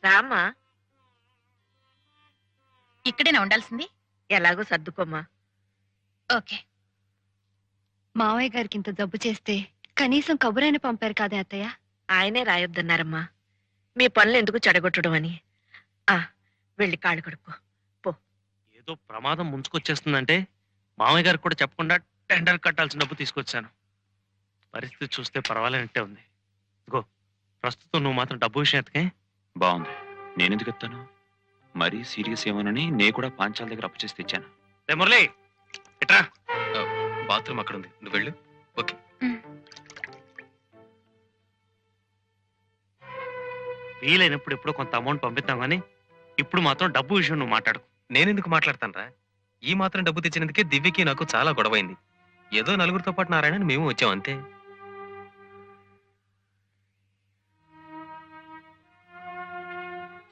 రామ్మా. ఇక్కడేనా ఉండాల్సింది? ఎలాగో సర్దుకోమ్మా. ఓకే. మావయ్య గారికి ఇంత జబ్బు చేస్తే కనీసం కబురైన పంపారు కాదే అత్తయ్య. ఆయనే రాయొద్దన్నారమ్మా. మీ పనులు ఎందుకు చెడగొట్టడం అని. ఆ వెళ్ళి కాళ్ళు కడుక్కో. ఏదో ప్రమాదం ముంచుకొచ్చేస్తుందంటే మామయ్య గారికి కూడా చెప్పకుండా టెండర్ కట్టాల్సిన డబ్బు తీసుకొచ్చాను. పరిస్థితి చూస్తే పర్వాలేనట్టే ఉంది. ఇగో ప్రస్తుతం నువ్వు మాత్రం డబ్బు విషయం ఎత్తకే. బాగుంది. నేనెందుకు ఎత్తాను? మరీ సీరియస్ ఏమోనని నేను కూడా పాంచాల దగ్గర అప్పు చేసి తెచ్చాను. రే మురళి, ఇట్రా. బాత్రూమ్ అక్కడ ఉంది, నువ్వు వెళ్ళు. ఓకే. వీలైనప్పుడు ఎప్పుడో కొంత అమౌంట్ పంపిద్దాం కానీ ఇప్పుడు మాత్రం డబ్బు విషయం నువ్వు మాట్లాడుకో. నేనెందుకు మాట్లాడతానరా? ఈ మాత్రం డబ్బు తెచ్చినందుకే దివ్యకి నాకు చాలా గొడవైంది. ఏదో నలుగురితో పాటు నారాయణ మేము వచ్చాం అంతే.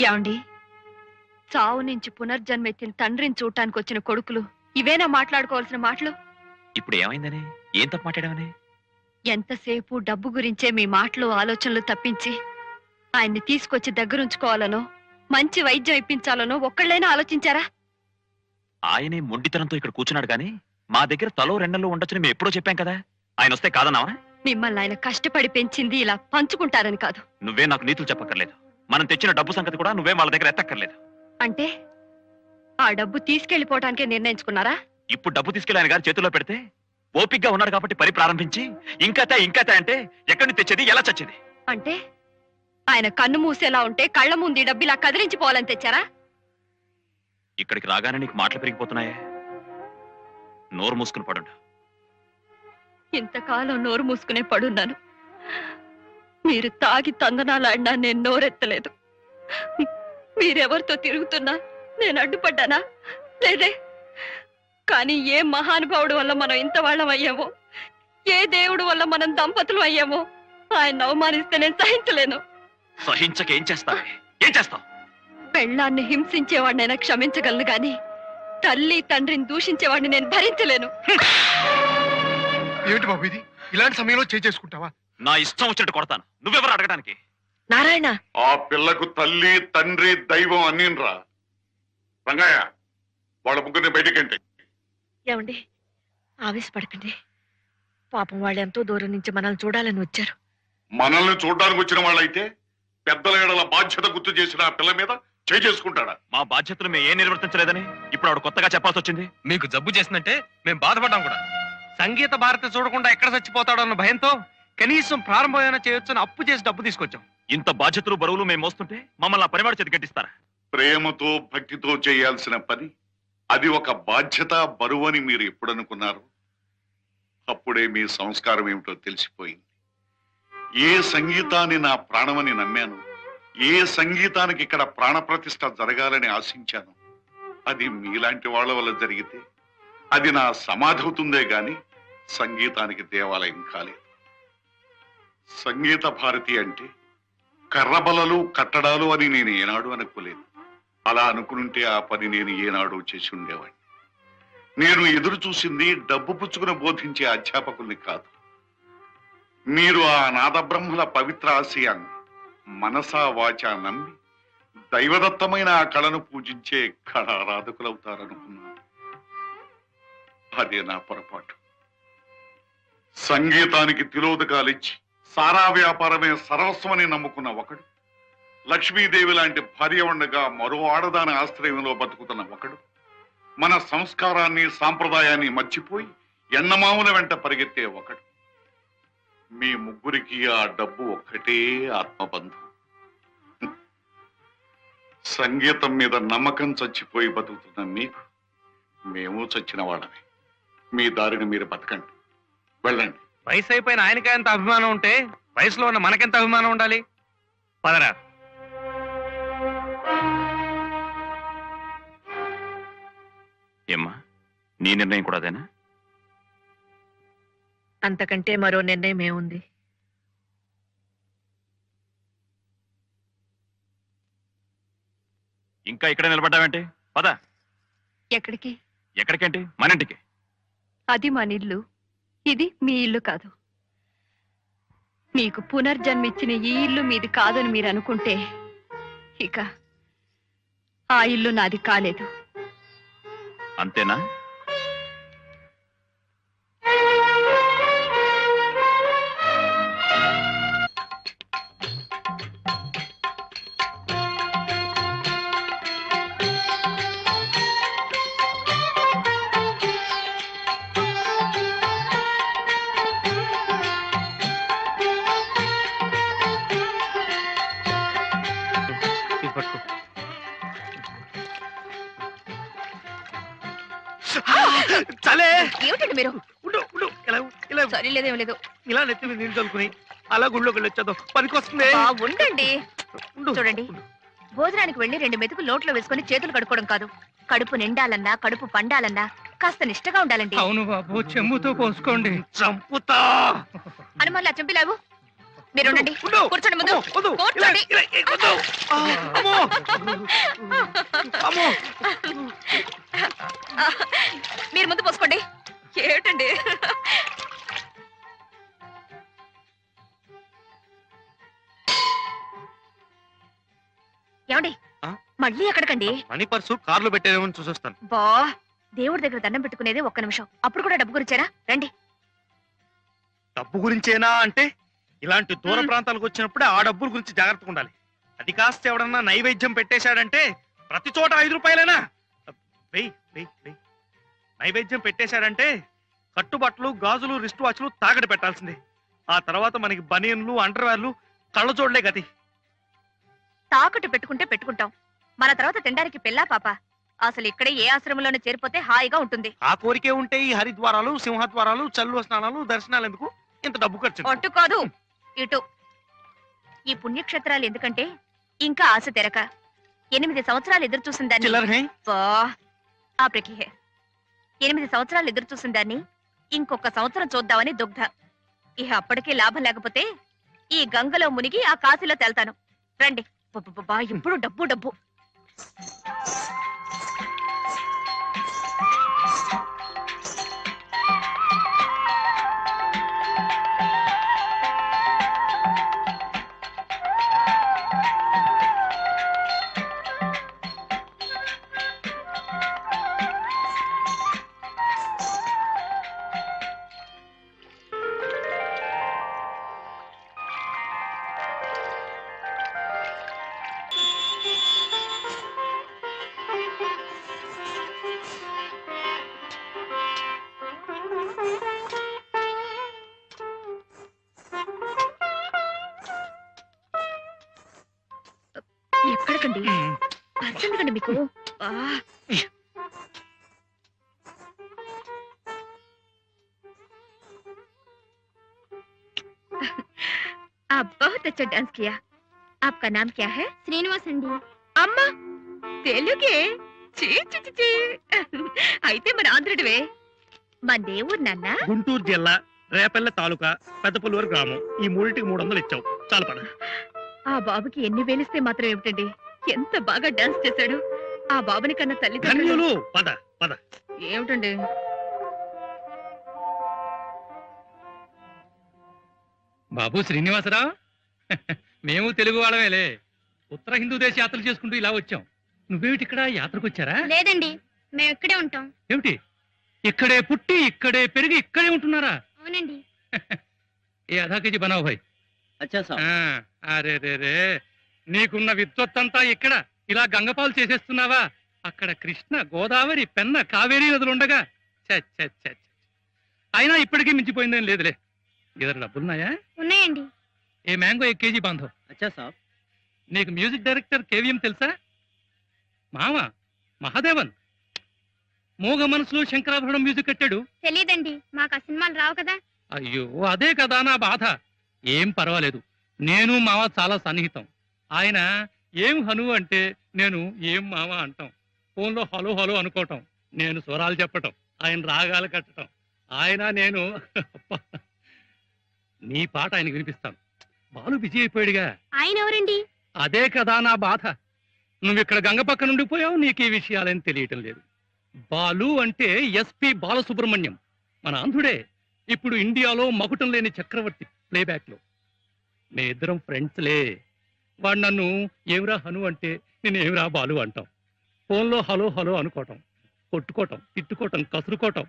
ఏమండి, చావు నుంచి పునర్జన్మెత్తిన తండ్రిని చూడటానికి వచ్చిన కొడుకులు ఇవేనా మాట్లాడుకోవాల్సిన మాటలు? ఇప్పుడు ఏమైందని? ఏం తప్పు మాట్లాడావని? ఎంతసేపు డబ్బు గురించే మీ మాటలు ఆలోచనలు తప్పించి ఆయన్ని తీసుకొచ్చి దగ్గరుంచుకోవాలనో మంచి వైద్యం ఇప్పించాలనో ఒక్కళ్ళైనా ఆలోచించారా? ఆయనే మొండితనంతో ఇక్కడ కూర్చున్నాడు కానీ మా దగ్గర తలో రెండల్లో ఉండొచ్చని మేము ఎప్పుడో చెప్పాం కదా. ఆయన వస్తే కాదన్నావా? మిమ్మల్ని ఆయన కష్టపడి పెంచింది ఇలా పంచుకుంటారని కాదు. నువ్వే నాకు నీతులు చెప్పక్కర్లేదు. మనం తెచ్చిన డబ్బు సంగతి కూడా నువ్వే వాళ్ళ దగ్గర ఎత్తక్కర్లేదు. అంటే ఆ డబ్బు తీసుకెళ్లిపోవటానికే నిర్ణయించుకున్నారా? ఇప్పుడు డబ్బు తీసుకెళ్లి ఆయన గారి చేతుల్లో పెడితే ఓపిగ్గా ఉన్నాడు కాబట్టి పని ప్రారంభించి ఇంకతే అంటే ఎక్కడి నుంచి తెచ్చేది, ఎలా చచ్చేది? అంటే ఆయన కన్ను మూసేలా ఉంటే కళ్ళ ముందు ఈ డబ్బు ఇలా కదిలించిపోవాలని తెచ్చారా? ఇక్కడికి రాగానే నీకు మాటలు పెరిగిపోతున్నాయే. నోరు మూసుకుని పడుండు. ఇంతకాలం నోరు మూసుకునే పడున్నాను. మీరు తాగి తందనాలాడినా నేను నోరెత్తలేదు. మీరెవరితో తిరుగుతున్నా నేను అడ్డుపడ్డానా? లేదే. కానీ ఏ మహానుభావుడు వల్ల మనం ఇంత వాళ్ళం అయ్యామో, ఏ దేవుడు వల్ల మనం దంపతులు అయ్యామో ఆయన అవమానిస్తే నేను సహించలేను. సహించక ఏం చేస్తావే? ఏం చేస్తావు? పెళ్ళాన్ని హింసించేవాడినైనా క్షమించగలను గాని తల్లి తండ్రిని దూషించేవాడిని నేను భరించలేను. ఏమిటి బాబు ఇది? ఇలాంటి సమయంలో చేసుకుంటావా? నా ఇష్టం వచ్చినట్టు కొడతాను. నువ్వెవరు అడగడానికి? నారాయణ, ఆ పిల్లకు తల్లి తండ్రి దైవం అన్నీనరా. రంగయ్య, వాళ్ళ ముగ్గురిని బయటికంటే. ఏమండి ఆవేశపడకండి. పాపం వాళ్ళు ఎంతో దూరం నుంచి మనల్ని చూడాలని వచ్చారు. మనల్ని చూడడానికి వచ్చిన వాళ్ళైతే పెద్దల ఏడల బాధ్యత గుర్తు చేసిన ఆ పిల్ల మీద చేసుకుంటాడా? మా బాధ్యతలు మేము ఏం నిర్వర్తించలేదని ఇప్పుడు ఆవిడ కొత్తగా చెప్పాల్సి వచ్చింది. మీకు జబ్బు చేసిందంటే మేము బాధపడ్డాం కూడా. సంగీత భారతి చూడకుండా ఎక్కడ చచ్చిపోతాడో అన్న భయంతో కనీసం ప్రారంభమైనా చేయొచ్చని అప్పు చేసి డబ్బు తీసుకొచ్చాం. ఇంత బాధ్యతలు బరువులు మేము మోస్తుంటే మమ్మల్ని ఆ పనివాడి చేతి కట్టిస్తారా? ప్రేమతో భక్తితో చేయాల్సిన పని అది ఒక బాధ్యత బరువు అని మీరు ఎప్పుడనుకున్నారు? అప్పుడే మీ సంస్కారం ఏమిటో తెలిసిపోయింది. ఏ సంగీతాన్ని నా ప్రాణమని నమ్మాను, ఏ సంగీతానికి ఇక్కడ ప్రాణప్రతిష్ఠ జరగాలని ఆశించాను, అది మీలాంటి వాళ్ళ వల్ల జరిగితే అది నా సమాధి అవుతుందే గాని సంగీతానికి దేవాలయం కాలేదు. సంగీత భారతి అంటే కర్రబలలు కట్టడాలు అని నేను ఏనాడు అనుకోలేదు. అలా అనుకుంటే ఆ పని నేను ఏనాడు చేసి ఉండేవాడిని. నేను ఎదురు చూసింది డబ్బు పుచ్చుకుని బోధించే అధ్యాపకుల్ని కాదు. మీరు ఆ నాదబ్రహ్మల పవిత్ర ఆశయాన్ని మనసా వాచా నమ్మి దైవదత్తమైన ఆ కళను పూజించే కళారాధకులవుతారనుకున్నాను. అదే నా పొరపాటు. సంగీతానికి తిలోదకాలిచ్చి సారా వ్యాపారమే సర్వస్వమని నమ్ముకున్న ఒకడు, లక్ష్మీదేవి లాంటి భార్య ఉండగా మరో ఆడదాని ఆశ్రయంలో బతుకుతున్న ఒకడు, మన సంస్కారాన్ని సాంప్రదాయాన్ని మర్చిపోయి ఎన్నమాముల వెంట పరిగెత్తే ఒకడు. మీ ముగ్గురికి ఆ డబ్బు ఒక్కటే ఆత్మబంధం. సంగీతం మీద నమ్మకం చచ్చిపోయి బతుకుతున్న మీకు మేము చచ్చిన వాళ్ళమే. మీ దారిని మీరు బతకండి, వెళ్ళండి. వయసు అయిపోయిన ఆయనకే ఎంత అభిమానం ఉంటే వయసులో ఉన్న మనకెంత అభిమానం ఉండాలి? పదరా. ఏమ్మా, నీ నిర్ణయం కూడా అదేనా? అంతకంటే మరో నిర్ణయం ఏముంది? ఇంకా ఇక్కడ నిలబడ్డావేంటి? పద. ఎక్కడికి? ఎక్కడికేంటి? మన ఇంటికి. అది మన ఇల్లు, ఇది మీ ఇల్లు కాదు. మీకు పునర్జన్మిచ్చిన ఈ ఇల్లు మీది కాదని మీరు అనుకుంటే ఇక ఆ ఇల్లు నాది కాలేదు. అంతేనా? ఇది పట్టుకో. చలే ఏమిటండి మీరు? ఉండు ఉండు ఇలా ఇలా సరే లేదేం లేదు. ఇలా నెత్తి మీద నీళ్ళు చల్లుకుని అలా గుళ్ళోకి వెళ్ళొచ్చేద్దాం. పనికి వస్తుంది. ఉండండి. ఉండు. చూడండి, భోజనానికి వెళ్ళి 2 మెతుకులు నోట్లో వేసుకొని చేతులు కడుక్కోవడం కాదు. కడుపు నిండాలన్నా కడుపు పండాలన్నా కాస్త నిష్టగా ఉండాలండి. అవును బాబు, చెంబుతో పోసుకోండి. చంపుతా. అనుమానులు చంపిలావు. మీరు ఉండండి. ఉండు. కూర్చోండి ముందు. వద్దు, వద్దు. కూర్చోండి. ఇలా, ఇలా, వద్దు. అమ్మో. అమ్మో. మీరు ముందు పోసుకోండి. ఏమిటండి? ఏమండి, ఆ? మళ్ళీ ఎక్కడికండి? మనీ పర్సు కార్లో పెట్టేదేమో చూసొస్తాను. బా, దేవుడి దగ్గర దండం పెట్టుకునేది 1 నిమిషం. అప్పుడు కూడా డబ్బు గురించారా? రండి. డబ్బు గురించేనా అంటే ఇలాంటి దూర ప్రాంతాలకు వచ్చినప్పుడే ఆ డబ్బుల గురించి జాగ్రత్తగా ఉండాలి. అది కాస్త ఎవడన్నా నైవేద్యం పెట్టేశాడంటే ప్రతి చోట 5 రూపాయలేనా? వెయ్యి వెయ్యి వెయ్యి. నైవేద్యం పెట్టేశాడంటే కట్టుబట్టలు, గాజులు, రిస్ట్ వాచ్లు తాకడి పెట్టాల్సిందే. ఆ తర్వాత మనకి బనియన్లు, అండర్వేర్లు, కళ్ళజోడ్లే గతి. తాకట్టు పెట్టుకుంటే పెట్టుకుంటాం. మన తర్వాత తినడానికి పిల్లా పాప. అసలు ఇక్కడే ఏ ఆశ్రమంలోనే చేరిపోతే హాయిగా ఉంటుంది. ఆ కోరికే ఉంటే ఈ హరిద్వారాలు, సింహద్వారాలు, చల్లువ స్నానాలు, దర్శనాలు ఎందుకు ఇంత డబ్బు ఖర్చు? అటు కాదు ఇటు. ఈ పుణ్యక్షేత్రాలు ఎందుకంటే ఇంకా ఆశ తెరక 8 సంవత్సరాలు ఎదురు చూసిన దాన్ని చిల్లర హై. బా, ఆ ప్రకిహే 8 సంవత్సరాలు ఎదురు చూసిన దాన్ని ఇంకొక సంవత్సరం చూద్దామని దుగ్ధ. ఇహ అప్పటికీ లాభం లేకపోతే ఈ గంగలో మునిగి ఆ కాశీలో తేల్తాను. రండి. బా, ఎప్పుడు డబ్బు డబ్బు. ఎక్కడికండి? అర్థండి మీకు. आप बहुत अच्छा डांस किया। आपका नाम क्या है? శ్రీనివాస్ అండి. అమ్మా, తెలుగే? చీ చీ చీ చీ. అయితే మన ఆంధ్రుడివే. మన దేవుడు నాన్న. గుంటూరు జిల్లా రేపల్లె తాలూకా పెద్దపల్లూరు గ్రామం. ఈ 3టికి 300 ఇచ్చావు. చాలు పద. ఆ బాబుకి ఎన్ని వేలిస్తే మాత్రం ఏమిటండి, ఎంత బాగా డాన్స్ చేశాడు. ఆ బాబుని కన్నా తల్లిదండ్రులు. ధన్యులు. పద పద. ఏమిటండి? బాబు శ్రీనివాసరావు, మేము తెలుగు వాళ్ళమేలే. ఉత్తర హిందూ దేశ యాత్రలు చేసుకుంటూ ఇలా వచ్చాం. నువ్వేమిటి ఇక్కడ యాత్రకు వచ్చారా? లేదండి, మేము ఇక్కడే ఉంటాం. ఏమిటి, ఇక్కడే పుట్టి ఇక్కడే పెరిగి ఇక్కడే ఉంటున్నారా? అవునండి. ఏ ఆధా కేజీ బనావు భాయ్. అరే రే రే, నీకున్న విద్వత్తంతా ఇక్కడ ఇలా గంగపాలు చేసేస్తున్నావా? అక్కడ కృష్ణ, గోదావరి, పెన్న, కావేరీ నదులుండగా ఛ ఛ ఛ ఛ. అయినా ఇప్పటికీ మించిపోయిందేం లేదులే. ఇద్దరు డబ్బులున్నాయా? ఉన్నాయండి. ఏ మ్యాంగో 1 కేజీ బాంధో. నీకు మ్యూజిక్ డైరెక్టర్ కేవీఎం తెలుసా? మామ మహాదేవన్ మూగ మనసులో శంకరాభరణం మ్యూజిక్ కట్టాడు. తెలియదండి, మాకు ఆ సినిమాలు రావు కదా. అయ్యో, అదే కదా నా బాధ. ఏం పర్వాలేదు, నేను మావ చాలా సన్నిహితం. ఆయన ఏం హను అంటే నేను ఏం మావ అంటాం. ఫోన్లో హలో హలో అనుకోవటం, నేను స్వరాలు చెప్పటం, ఆయన రాగాలు కట్టడం. ఆయన నేను నీ పాట ఆయనకు వినిపిస్తాను. బాలు బిజీ అయిపోయాడుగా. ఆయన ఎవరండి? అదే కదా నా బాధ. నువ్వు ఇక్కడ గంగ పక్క నుండి పోయావు, నీకు ఈ విషయాలేం తెలియటం లేదు. బాలు అంటే ఎస్పి బాలసుబ్రహ్మణ్యం, మన ఆంధ్రుడే. ఇప్పుడు ఇండియాలో మకుటం లేని చక్రవర్తి ప్లేబ్యాక్ లో. మే ఇద్దరం ఫ్రెండ్స్లే. వాడు నన్ను ఏమిరా హను అంటే నేను ఏమిరా బాలు అంటాం. ఫోన్లో హలో హలో అనుకోవటం, కొట్టుకోవటం, తిట్టుకోవటం, కసురుకోవటం.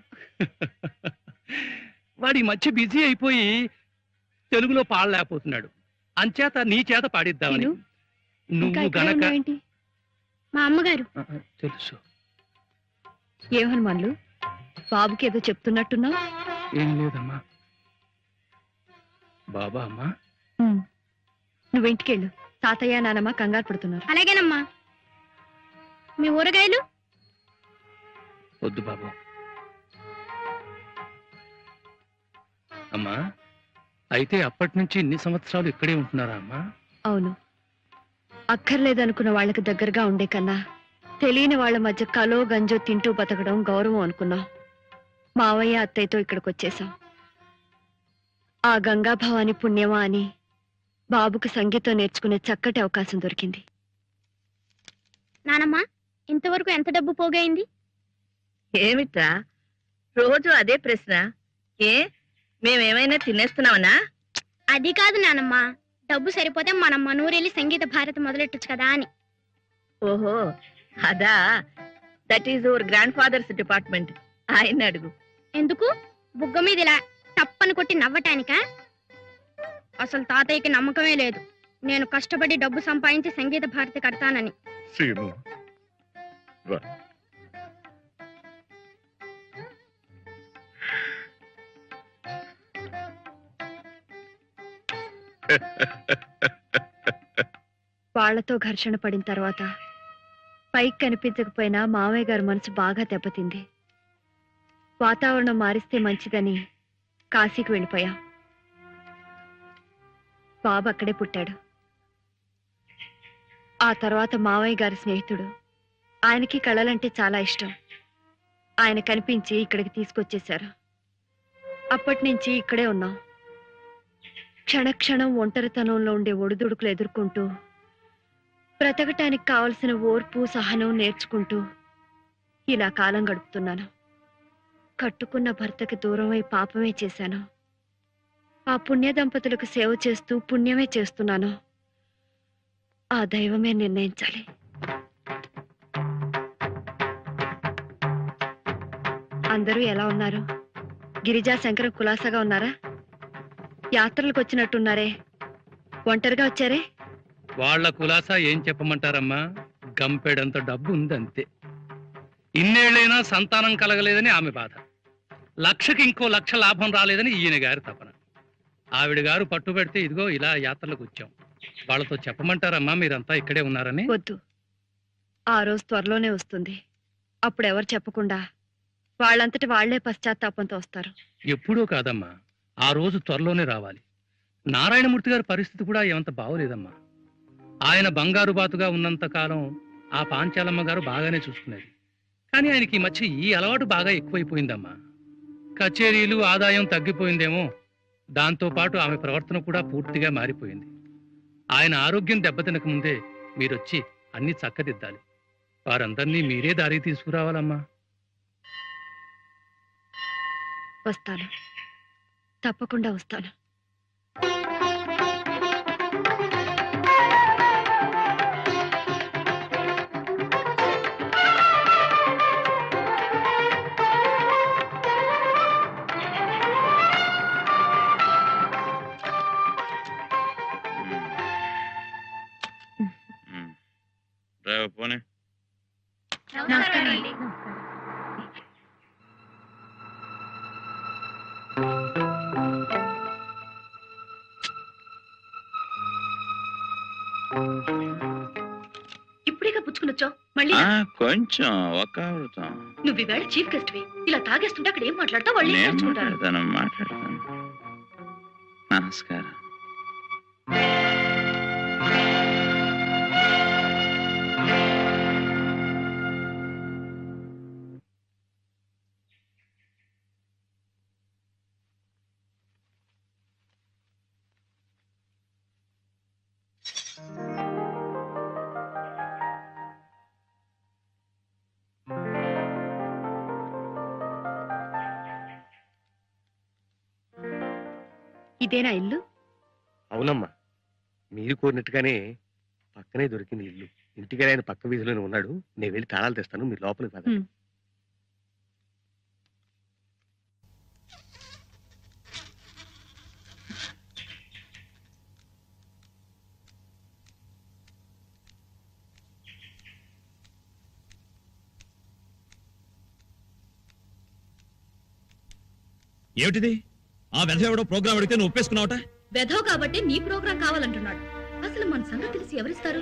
వాడి ఈ మధ్య బిజీ అయిపోయి తెలుగులో పాడలేకపోతున్నాడు. అంచేత నీ చేత పాడిద్దామని. ఇంకా నువ్వు ఇక్కడే గనక ఉన్నావేంటి? మా అమ్మగారు. తెలుసు. ఏం హనుమాన్లు, బాబుకి ఏదో చెప్తున్నట్టున్నావు. ఏం లేదమ్మా. బాబా అమ్మా, నువ్వు ఇంటికెళ్ళు, తాతయ్య నానమ్మ కంగారు పడుతున్నారు. అలాగేనమ్మా. మీ ఊరగాయలు? వద్దు బాబు. అమ్మా, అయితే అప్పటి నుంచి ఇన్ని సంవత్సరాలు ఇక్కడే ఉంటున్నారా అమ్మా? అవును, అక్కర్లేదనుకున్న వాళ్ళకి దగ్గరగా ఉండే కన్నా తెలియని వాళ్ళ మధ్య కలో గంజో తింటూ బతకడం గౌరవం అనుకున్నాం. మావయ్య అత్తయ్యతో ఇక్కడికి వచ్చేసాం. ఆ గంగా భవాని పుణ్యమా అని బాబుకు సంగీతం నేర్చుకునే చక్కటి అవకాశం దొరికింది. నానమ్మ, ఇంతవరకు ఎంత డబ్బు పోగైంది? ఏమిట్రా రోజు అదే ప్రశ్న? ఏ మేమేమైనా తినేస్తున్నామనా? అది కాదు నానమ్మ, డబ్బు సరిపోతే మనం మనూరెళ్ళి సంగీత భారతి మొదలెట్టొచ్చు కదా అని. ఓహో అదా. That is your grandfather's department. ఆయన అడుగు. ఎందుకు? బుగ్గ మీద ఇలా తప్పని కొట్టి నవ్వటానికా? అసలు తాతయ్యకి నమ్మకమే లేదు నేను కష్టపడి డబ్బు సంపాదించి సంగీత భారతి కడతానని. సీను రా. వాళ్లతో ఘర్షణ పడిన తర్వాత పైకి కనిపించకపోయినా మామయ్య గారి మనసు బాగా దెబ్బతింది. వాతావరణం మారిస్తే మంచిదని కాశీకి వెళ్ళిపోయాం. బాబు అక్కడే పుట్టాడు. ఆ తర్వాత మామయ్య గారి స్నేహితుడు, ఆయనకి కళలంటే చాలా ఇష్టం, ఆయన కనిపించి ఇక్కడికి తీసుకొచ్చేశారు. అప్పటి నుంచి ఇక్కడే ఉన్నాం. క్షణక్షణం ఒంటరితనంలో ఉండే ఒడిదుడుకులు ఎదుర్కొంటూ, బ్రతకటానికి కావలసిన ఓర్పు సహనం నేర్చుకుంటూ ఇలా కాలం గడుపుతున్నాను. కట్టుకున్న భర్తకి దూరమై పాపమే చేశాను. ఆ పుణ్య దంపతులకు సేవ చేస్తూ పుణ్యమే చేస్తున్నాను. ఆ దైవమే నిర్ణయించాలి. అందరూ ఎలా ఉన్నారు? గిరిజా శంకరం కులాసాగా ఉన్నారా? యాత్రలకు వచ్చినట్టున్నారే, ఒంటరిగా వచ్చారే? వాళ్ళ కులాసా ఏం చెప్పమంటారమ్మా? గంపెడంత డబ్బు ఉందంతే. ఇన్నేళ్లైనా సంతానం కలగలేదని ఆమె బాధ, లక్షకి ఇంకో లక్ష లాభం రాలేదని ఈయన గారి తపన. ఆవిడ గారు పట్టుబెడితే ఇదిగో ఇలా యాత్రలకు వచ్చాం. వాళ్ళతో చెప్పమంటారమ్మా మీరంతా ఇక్కడే ఉన్నారని? వద్దు, ఆ రోజు త్వరలోనే వస్తుంది. అప్పుడు ఎవరు చెప్పకుండా వాళ్ళంతటి వాళ్లే పశ్చాత్తాపంతో వస్తారు. ఎప్పుడూ కాదమ్మా, ఆ రోజు త్వరలోనే రావాలి. నారాయణమూర్తి గారి పరిస్థితి కూడా ఏమంత బాగోలేదమ్మా. ఆయన బంగారు బాతుగా ఉన్నంత కాలం ఆ పాంచాలమ్మ గారు బాగానే చూసుకునేది. కానీ ఆయనకి ఈ మధ్య ఈ అలవాటు బాగా ఎక్కువైపోయిందమ్మా. కచేరీలు, ఆదాయం తగ్గిపోయిందేమో. దాంతో పాటు ఆమె ప్రవర్తన కూడా పూర్తిగా మారిపోయింది. ఆయన ఆరోగ్యం దెబ్బతినక ముందే మీరొచ్చి అన్ని చక్కదిద్దాలి. వారందరినీ మీరే దారి తీసుకురావాలమ్మా. వస్తాను, తప్పకుండా వస్తాను. పోనీ ఇప్పుడేగా పుచ్చుకునొచ్చావు మళ్ళీ? కొంచెం ఒక ఆవృతం. నువ్వు ఈవేళ చీఫ్ గెస్ట్ వి. ఇలా తాగేస్తుంటే అక్కడ ఏం మాట్లాడతావు? వాళ్ళు ఏం నేర్చుకుంటారు? మాట్లాడతాను. నమస్కారం. ఇదేనా ఇల్లు? అవునమ్మా, మీరు కోరినట్టుగానే పక్కనే దొరికింది ఇల్లు. ఇంటికి ఆయన పక్క వీధిలోనే ఉన్నాడు. నేను వెళ్ళి తాళాలు తెస్తాను, మీరు లోపలికి పద. ఏమిటిది? ఆ వెధ ఎవడో ప్రోగ్రామ్ అడిగితే నువ్వు ఒప్పేసుకున్నావట? వెధవ కాబట్టి నీ ప్రోగ్రాం కావాలంటున్నాడు. అసలు మన సంగతి తెలిసి ఎవరిస్తారు?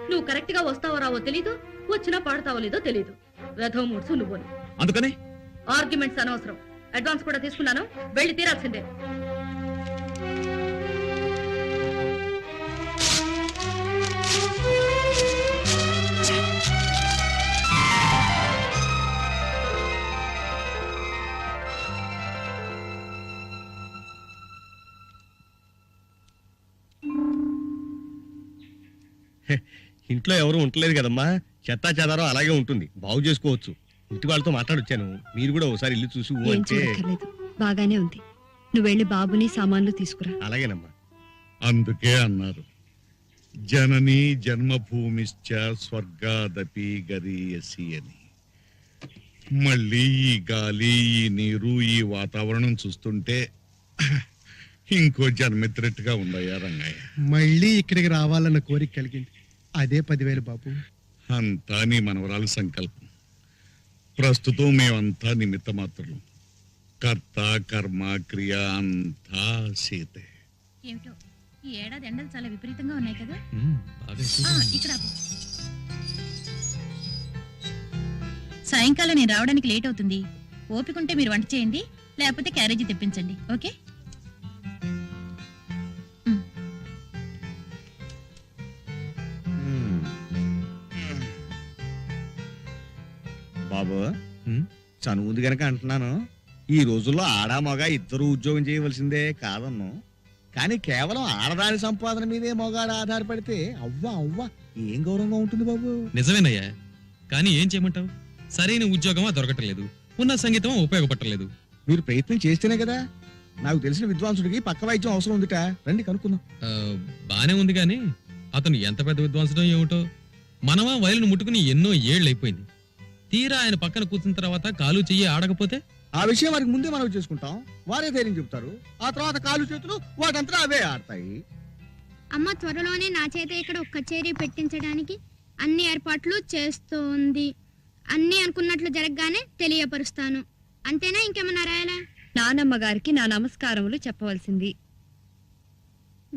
నువ్వు కరెక్ట్ గా వస్తావో రావో తెలీదు, వచ్చినా పాడతావో లేదో తెలీదు. వెధవ మూడ్సు నువ్వు. అందుకని ఆర్గ్యుమెంట్స్ అనవసరం. అడ్వాన్స్ కూడా తీసుకున్నాను, వెళ్ళి తీరాల్సిందే. ఇంట్లో ఎవరు ఉండలేదు కదమ్మా, చెత్తా చెదారం అలాగే ఉంటుంది, బాగు చేసుకోవచ్చు. ఇంటి వాళ్ళతో మాట్లాడొచ్చాను, మీరు కూడా ఒకసారి ఇల్లు చూసి ఊ ఏం అంటే. చూడక్కర్లేదు, బాగానే ఉంది. నువ్వు వెళ్ళి బాబుని సామాన్లు తీసుకురా. అలాగేనమ్మా. అందుకే అన్నారు జననీ జన్మభూమిశ్చ స్వర్గాదపి గరీయసి అని. మళ్ళీ ఈ గాలి, ఈ నీరు, ఈ వాతావరణం చూస్తుంటే ఇంకో జన్మెత్తినట్టుగా ఉందయ్యా రంగయ్య. మళ్ళీ ఇక్కడికి రావాలన్న కోరిక కలిగింది. అదే 10,000 బాబు. అంతా నీ మనవరాలు సంకల్పం. ప్రస్తుతం మేమంతా నిమిత్త మాత్రం. కర్త కర్మ క్రియ అంతా సీతే. ఏమిటో ఈ ఏడాది ఎండలు చాలా విపరీతంగా ఉన్నాయి కదా. ఇక్కడ ఆపు. సాయంకాలం నేను రావడానికి లేట్ అవుతుంది. ఓపికంటే మీరు వంట చేయండి, లేకపోతే క్యారేజీ తెప్పించండి. ఓకే? బాబు, చనువుంది గనక అంటున్నాను, ఈ రోజుల్లో ఆడా మగ ఇద్దరు ఉద్యోగం చేయవలసిందే కాదన్ను. కానీ కేవలం ఆడదాని సంపాదన మీదే మగాడు ఆధారపడితే అవ్వా అవ్వా ఏం గౌరవంగా ఉంటుంది బాబు. నిజమేనయ్యా, కానీ ఏం చేయమంటావు? సరైన ఉద్యోగమా దొరకటలేదు, ఉన్న సంగీతం ఉపయోగపట్టలేదు. మీరు ప్రయత్నం చేస్తేనే కదా. నాకు తెలిసిన విద్వాంసుడికి పక్క వైద్యం అవసరం ఉందిట, రండి కనుక్కుందాం. బానే ఉంది గాని అతను ఎంత పెద్ద విద్వాంసుడో ఏమిటో. మనమా వయలును ముట్టుకుని ఎన్నో ఏళ్లైపోయింది. తీరా ఆయన పక్కన కూర్చున్న తర్వాత కాలు చెయ్యి ఆడకపోతే ఆ విషయం వారికి ముందే మనం చేసుకుంటాం, వారే ధైర్యం చెబుతారు. ఆ తర్వాత కాలు చేతులు వాటంతా అవే ఆడతాయి. అమ్మ త్వరలోనే నా చేత ఇక్కడ ఒక కచేరీ పెట్టించడానికి అన్ని ఏర్పాట్లు చేస్తోంది. అన్ని అనుకున్నట్లు జరగగానే తెలియపరుస్తాను. అంతేనా, ఇంకేమన్నా రాయాలా? నానమ్మ గారికి నా నమస్కారములు చెప్పవలసింది.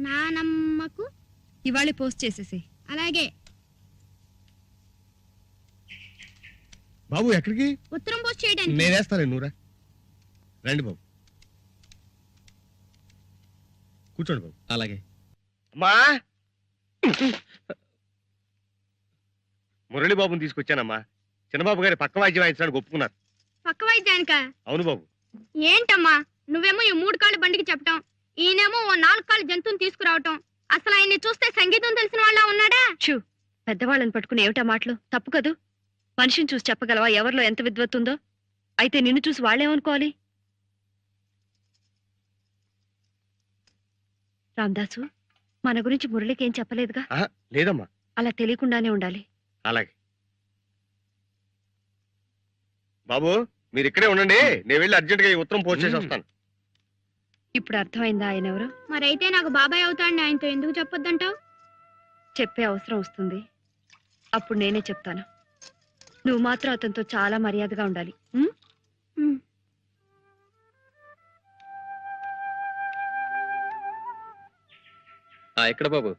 నానమ్మకు ఇవాళ పోస్ట్ చేసేసి. అలాగే. బాబు ఎక్కడికి? ఉత్తరం పోస్ట్ చేయడానికి. నేనేస్తాను, నూరా. రండి బాబు, కూర్చోండి బాబు. అలాగే. అమ్మా, మురళి బాబుని తీసుకొచ్చానమ్మా. చిన్నబాబు గారి పక్క వాయిద్యం వాయించడానికి ఒప్పుకున్నారు. పక్క వైద్యానికా? అవును బాబు. ఏంటమ్మా నువ్వేమో ఈ 3 కాళ్ళ బండికి చెప్పటం, ఈయనేమో ఓ 4 కాళ్ళ జంతువుని తీసుకురావటం. అసలు ఆయన్ని చూస్తే సంగీతం తెలిసిన వాళ్ళ ఉన్నాడా? షూ, పెద్దవాళ్ళని పట్టుకుని ఏమిటా మాటలు? తప్పు కదూ. మనిషిని చూసి చెప్పగలవా ఎవరిలో ఎంత విద్వత్తుందో? అయితే నిన్ను చూసి వాళ్ళేమనుకోవాలి? రామదాసు, మన గురించి మురళికి ఏం చెప్పలేదుగా? లేదమ్మా. అలా తెలియకుండానే ఉండాలి. అలాగే బాబు, మీరు ఇక్కడే ఉండండి, నేను వెళ్ళి అర్జెంట్ గా ఈ ఉత్తరం పోస్ట్ చేసి వస్తాను. ఇప్పుడు అర్థమైందా ఆయన ఎవరు? మరైతే నాకు బాబాయ్ అవుతాండి, ఆయనతో ఎందుకు చెప్పొద్దంటావు? చెప్పే అవసరం వస్తుంది, అప్పుడు నేనే చెప్తాను. నువ్వు మాత్రం అతనితో చాలా మర్యాదగా ఉండాలి. ఎక్కడ బాబు?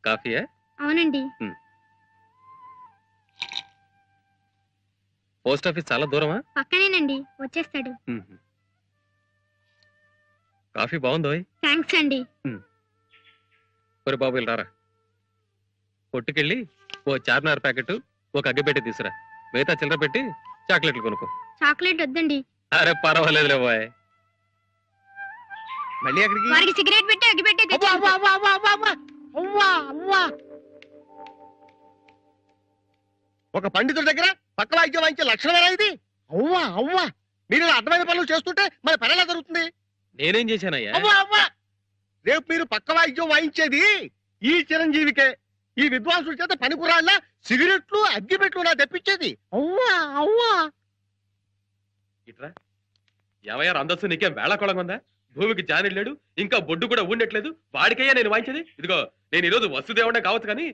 కాఫీయా? అవునండి. పోస్ట్ ఆఫీస్ చాలా దూరమా? పక్కనేనండి, వచ్చేస్తాడు. కాఫీ బాగుందో? థ్యాంక్స్ అండి. ఒరే బాబు, ఇలా రారా. కొట్టుకెళ్ళి ఓ చార్మినార్ ప్యాకెట్, ఒక అగ్గిపెట్టి తీసురా. మిగతా చిల్లర పెట్టి చాక్లెట్లు కొనుక్కో. చాక్లెట్ వద్దండి. అరే పర్వాలేదులే బాయ్. మళ్ళీ అక్కడికి? వారికి సిగరెట్ పెట్టి అగ్గి పెట్టి ఒక పండితుడి దగ్గర పక్క వాయిద్యం వాయించే లక్షణమేనా ఇది? అవ్వా అవ్వా, మీరు ఇలా అర్థమైన పనులు చేస్తుంటే మన పని ఎలా జరుగుతుంది? నేనేం చేశానయ్యా? అవ్వా అవ్వా, రేపు మీరు పక్క వాయిద్యం వాయించేది ఈ చిరంజీవికే ఈ విద్వాంసుల చేత పనికురాళ్ళ సిగరెట్లు అగ్గిపెట్లు నా తెప్పించేది. అవ్వా అవ్వా ఇట్రా ఏమయ్యా అందస్సు నీకేం వేళకోళంగా ఉందా? భూమికి జానిలేడు, ఇంకా బొడ్డు కూడా ఉండట్లేదు, వాడికయ్యా నేను వాయించేది. ఇదిగో నేను ఈరోజు వసుదేవుడే కావచ్చు కానీ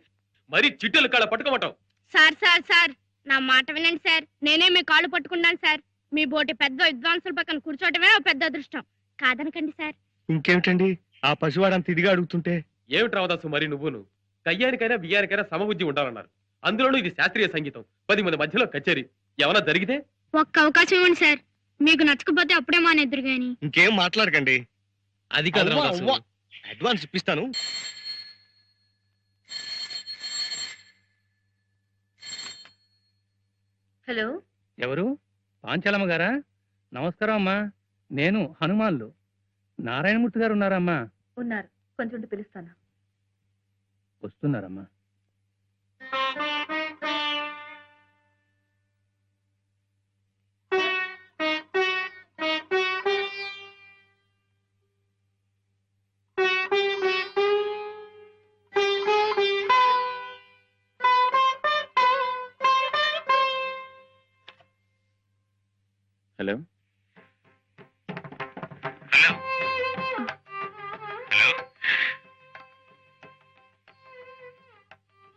మరి చిట్టెలు కాళ్ళ పట్టుకోమటం. సార్ సార్ సార్ నా మాట వినండి సార్. నేనే మీ కాళ్ళు పట్టుకున్నాను సార్. మీ బోటి పెద్ద విద్వాంసుల పక్కన కూర్చోవటమే ఓ పెద్ద అదృష్టం. కాదనకండి సార్. ఇంకేమిటండి ఆ పసివాడంత ఇదిగా అడుగుతుంటే? ఏమిటి రావదాసు మరి నువ్వును? కయ్యానికైనా బియ్యానికైనా సమబుద్ధి ఉండాలన్నారు. అందులోనూ ఇది శాస్త్రీయ సంగీతం, 10 మంది మధ్యలో కచేరీ. ఏమన్నా జరిగితే ఒక్క అవకాశం ఇవ్వండి సార్. మీకు నచ్చకపోతే అప్పుడే మానేద్దరు గాని. ఇంకేం మాట్లాడకండి. అది కాదు అవ్వా, రావదాసు. అవ్వా. అడ్వాన్స్ ఇప్పిస్తాను. హలో, ఎవరు? పాంచాలమ్మ గారా? నమస్కారం అమ్మా. నేను హనుమాన్లు. నారాయణమూర్తి గారు ఉన్నారమ్మా? ఉన్నారు. కొంచెం పిలుస్తాను. వస్తున్నారమ్మా. హలో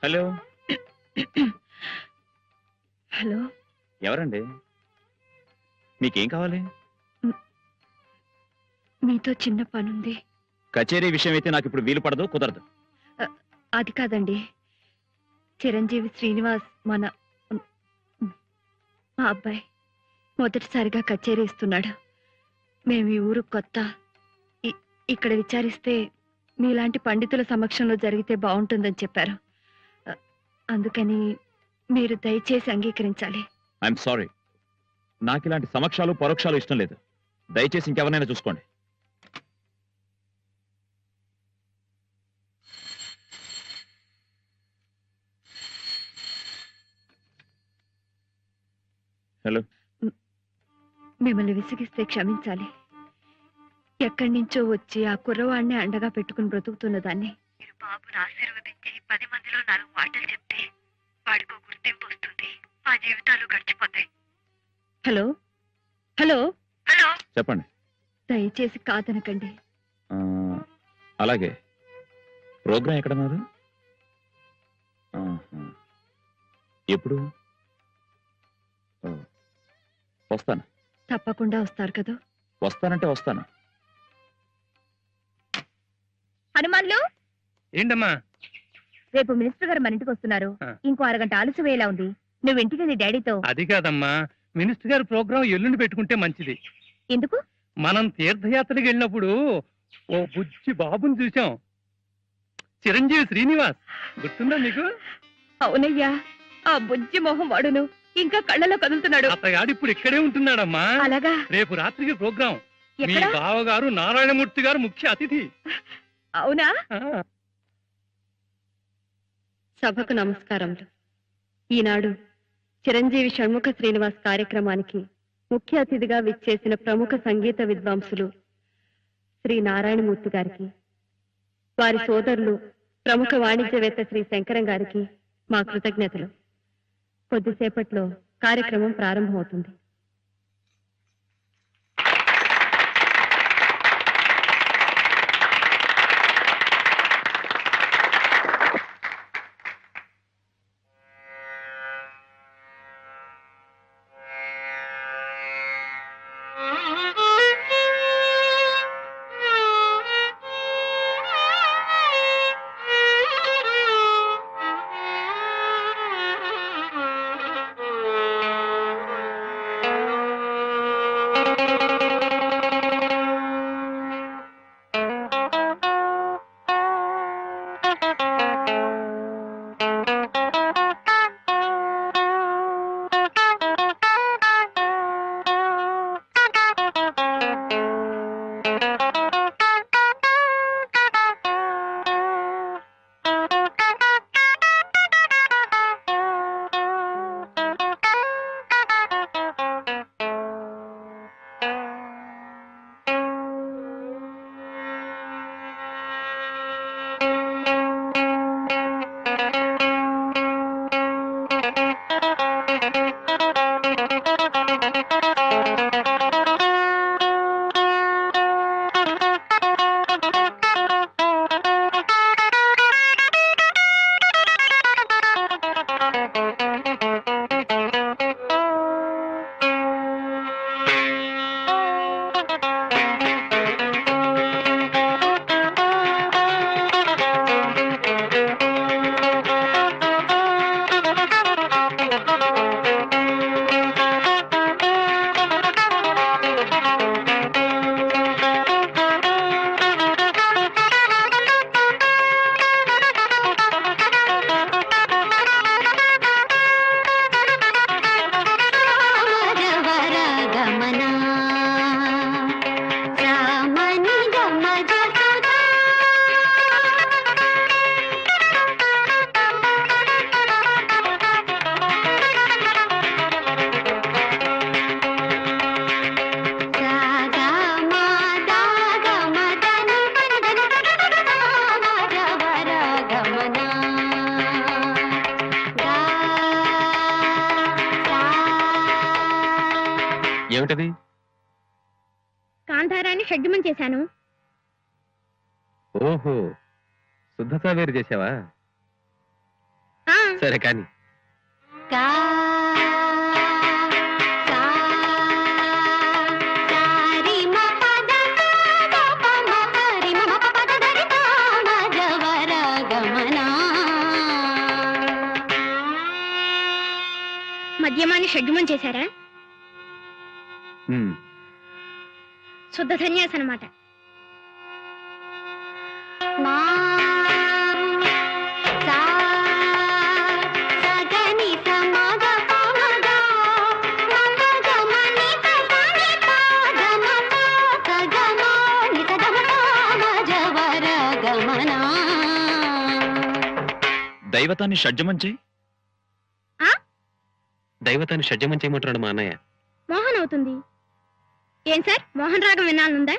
హలో హలో, ఎవరండి? మీకేం కావాలి? మీతో చిన్న పనుంది. కచేరీ విషయం అయితే నాకు ఇప్పుడు వీలు పడదు, కుదరదు. అది కాదండి, చిరంజీవి శ్రీనివాస్ మా అబ్బాయి మొదటిసారిగా కచేరీ ఇస్తున్నాడు. మేము ఈ ఊరు కొత్త. ఇక్కడ విచారిస్తే మీలాంటి పండితుల సమక్షంలో జరిగితే బాగుంటుందని చెప్పారు. అందుకని మీరు దయచేసి అంగీకరించాలి. ఐఎమ్ సారీ, నాకు ఇలాంటి సమక్షాలు పరోక్షాలు ఇష్టం లేదు. దయచేసి ఇంకెవరినైనా చూసుకోండి. హలో, మిమ్మల్ని విసిగిస్తే క్షమించాలి. ఎక్కడి నుంచో వచ్చి ఆ కుర్రవాడిని అండగా పెట్టుకుని బ్రతుకుతున్న దాన్ని మీరు బాబును ఆశీర్వదించి 10 మందిలో 4 మాటలు చెప్తే వాడికో గుర్తింపు వస్తుంది. ఆ జీవితాలు గడిచిపోతాయి. హలో హలో హలో, చెప్పండి. దయచేసి కాదనకండి. అలాగే, ప్రోగ్రాం ఎక్కడన్నారు? ఎప్పుడు? వస్తాను. తప్పకుండా వస్తారు కదా? వస్తానంటే వస్తాను. హనుమాన్లు, ఏంటమ్మా? రేపు మినిస్టర్ గారు మన ఇంటికి వస్తున్నారు. ఇంకో అరగంట ఆలస్యం అయ్యేలా ఉంది. నువ్వు ఇంటికి నీ డాడీతో. అది కాదమ్మా, మినిస్టర్ గారు ప్రోగ్రాం ఎల్లుండి పెట్టుకుంటే మంచిది. ఎందుకు? మనం తీర్థయాత్రకి వెళ్ళినప్పుడు ఓ బుజ్జి బాబుని చూసాం, చిరంజీవి శ్రీనివాస్. గుర్తుందా మీకు? అవునయ్యా, ఆ బుజ్జి మొహం వాడును ఇంకా కళ్ళలో కదులుతున్నాడు. అతగాడు ఇప్పుడు ఇక్కడే ఉంటున్నాడమ్మా. అలాగా? రేపు రాత్రికి ప్రోగ్రాం. మీ ఎక్కడ? బావగారు నారాయణమూర్తి గారు ముఖ్య అతిథి. అవునా? సభకు నమస్కారములు. ఈనాడు చిరంజీవి షణ్ముఖ శ్రీనివాస్ కార్యక్రమానికి ముఖ్య అతిథిగా విచ్చేసిన ప్రముఖ సంగీత విద్వాంసులు శ్రీ నారాయణమూర్తి గారికి, వారి సోదరులు ప్రముఖ వాణిజ్యవేత్త శ్రీ శంకరం గారికి మా కృతజ్ఞతలు. కొద్దిసేపట్లో కార్యక్రమం ప్రారంభమవుతుంది. ఏమిటది? కాంతారాన్ని షడ్జమం చేశాను. ఓహో, శుద్ధ సావేరు చేసావా? సరే కానీ మధ్యమాన్ని షడ్జమం చేశారా? శుద్ధ సన్యాసి అన్నమాట. దైవతాన్ని షడ్జమం చేయి. దైవతాన్ని షడ్జమం చేయమంటున్నాడు మా అన్నయ్య. మోహన్ అవుతుంది. ఏం సార్, మోహన్ రాగం వినాలనుందా?